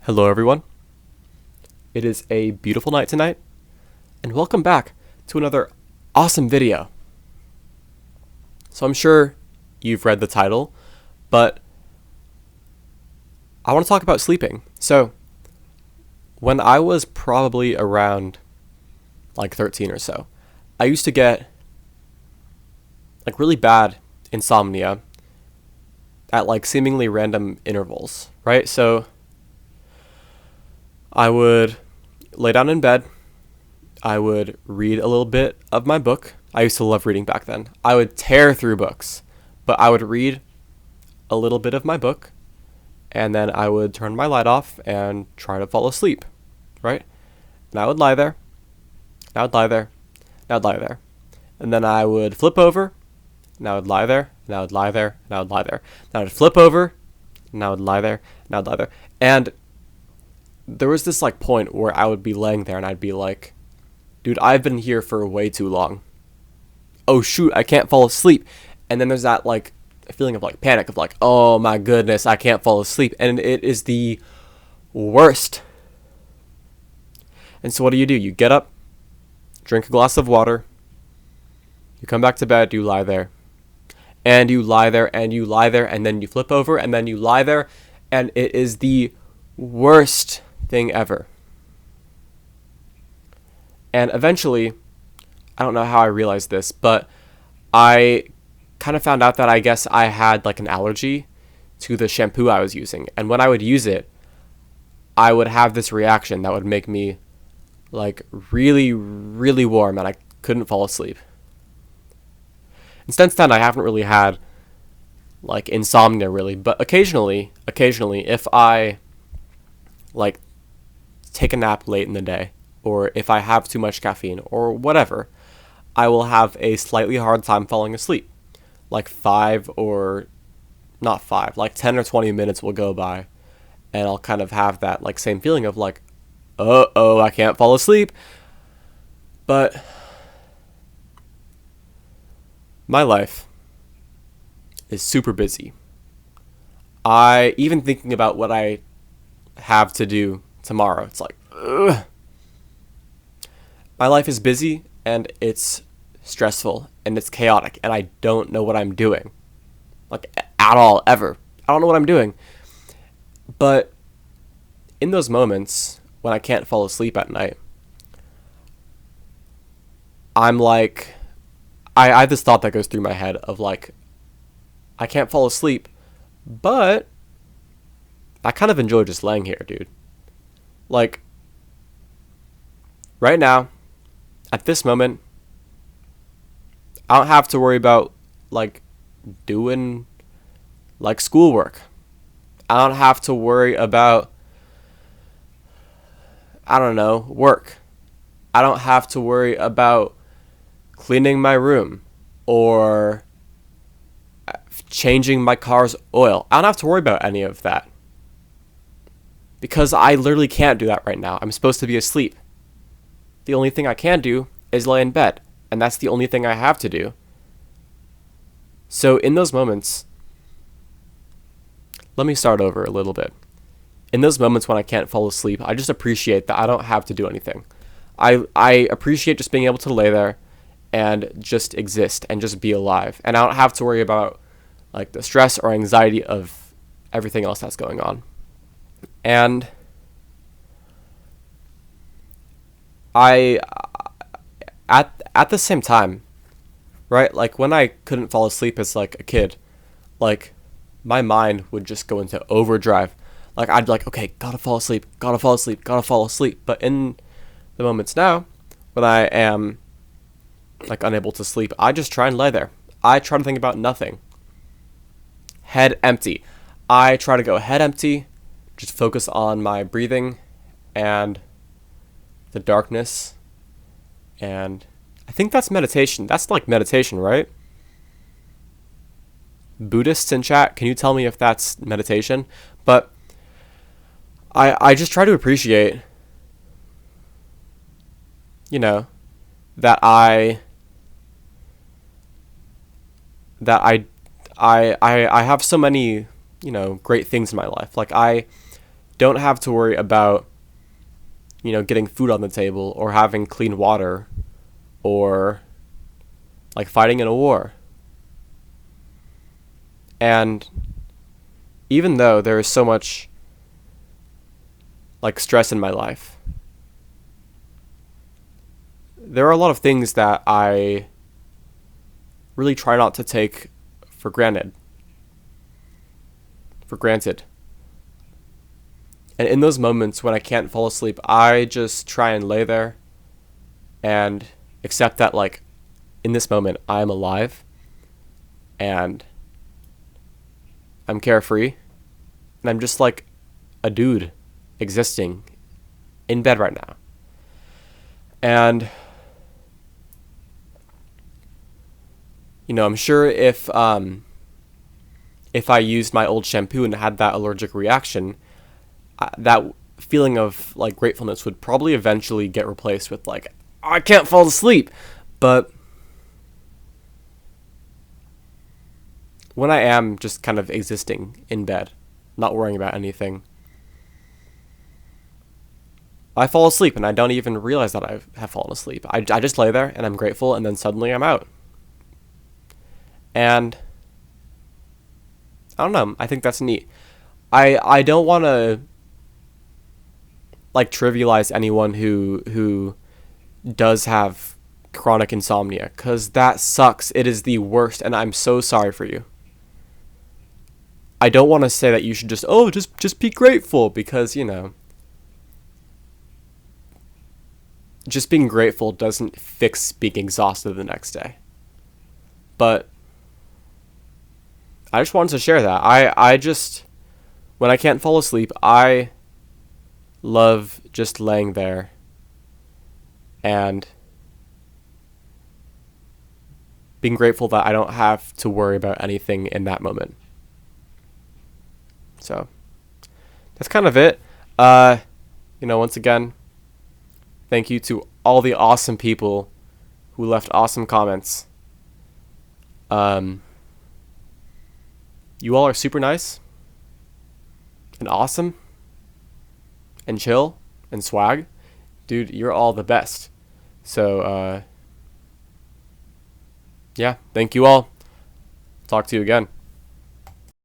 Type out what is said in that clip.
Hello, everyone. It is a beautiful night tonight, and welcome back to another awesome video. So I'm sure you've read the title, but I want to talk about sleeping. So when I was probably around like 13 or so, I used to get like really bad insomnia at like seemingly random intervals, right? So I would lay down in bed. I would read a little bit of my book. I used to love reading back then. I would tear through books, but I would read a little bit of my book, and then I would turn my light off and try to fall asleep, right? And I would lie there, and I would lie there, and I would lie there. And then I would flip over, and I would lie there, and I would lie there, and I would lie there. And I would flip over, and I would lie there, and I would lie there. And there was this like point where I would be laying there and I'd be like, dude, I've been here for way too long. Oh shoot, I can't fall asleep. And then there's that like feeling of like panic of like, oh my goodness, I can't fall asleep. And it is the worst. And so what do? You get up, drink a glass of water, you come back to bed, you lie there. And you lie there and you lie there and then you flip over and then you lie there, and it is the worst thing ever. And eventually, I don't know how I realized this, but I kind of found out that I guess I had like an allergy to the shampoo I was using. And when I would use it, I would have this reaction that would make me like really, really warm and I couldn't fall asleep. And since then, I haven't really had like insomnia really, but occasionally, if I like take a nap late in the day, or if I have too much caffeine or whatever, I will have a slightly hard time falling asleep. Like 10 or 20 minutes will go by and I'll kind of have that like same feeling of like, uh-oh, I can't fall asleep. But my life is super busy. I even thinking about what I have to do tomorrow, it's like, ugh. My life is busy and it's stressful and it's chaotic and I don't know what I'm doing, like at all, ever. I don't know what I'm doing. But in those moments when I can't fall asleep at night, I'm like, I have this thought that goes through my head of like, I can't fall asleep, but I kind of enjoy just laying here, dude. Like, right now, at this moment, I don't have to worry about, like, doing, like, schoolwork. I don't have to worry about, I don't know, work. I don't have to worry about cleaning my room or changing my car's oil. I don't have to worry about any of that. Because I literally can't do that right now. I'm supposed to be asleep. The only thing I can do is lay in bed. And that's the only thing I have to do. So in those moments, let me start over a little bit. In those moments when I can't fall asleep, I just appreciate that I don't have to do anything. I appreciate just being able to lay there and just exist and just be alive. And I don't have to worry about like the stress or anxiety of everything else that's going on. And I, at the same time, right, like when I couldn't fall asleep as like a kid, like my mind would just go into overdrive. Like I'd be like, okay, gotta fall asleep. But in the moments now, when I am like unable to sleep, I just try and lay there. I try to think about nothing. Head empty. I try to go head empty, just focus on my breathing and the darkness. And I think that's meditation. That's like meditation, right? Buddhists in chat, can you tell me if that's meditation? But I just try to appreciate, you know, that I have so many, you know, great things in my life. Like I don't have to worry about, getting food on the table or having clean water or like fighting in a war. And even though there is so much like stress in my life, there are a lot of things that I really try not to take for granted. And in those moments when I can't fall asleep, I just try and lay there and accept that, like, in this moment, I am alive and I'm carefree and I'm just like a dude existing in bed right now. And, I'm sure if I used my old shampoo and had that allergic reaction, that feeling of like gratefulness would probably eventually get replaced with like, I can't fall asleep. But when I am just kind of existing in bed, not worrying about anything, I fall asleep and I don't even realize that I have fallen asleep. I just lay there and I'm grateful, and then suddenly I'm out. And I don't know, I think that's neat. I don't want to like trivialize anyone who does have chronic insomnia, cuz that sucks. It is the worst and I'm so sorry for you. I don't want to say that you should just be grateful, because, just being grateful doesn't fix being exhausted the next day. But I just wanted to share that. I just, when I can't fall asleep, I love just laying there and being grateful that I don't have to worry about anything in that moment. So that's kind of it. Once again, thank you to all the awesome people who left awesome comments. You all are super nice and awesome and chill and swag. Dude, you're all the best. So, yeah, thank you all. Talk to you again.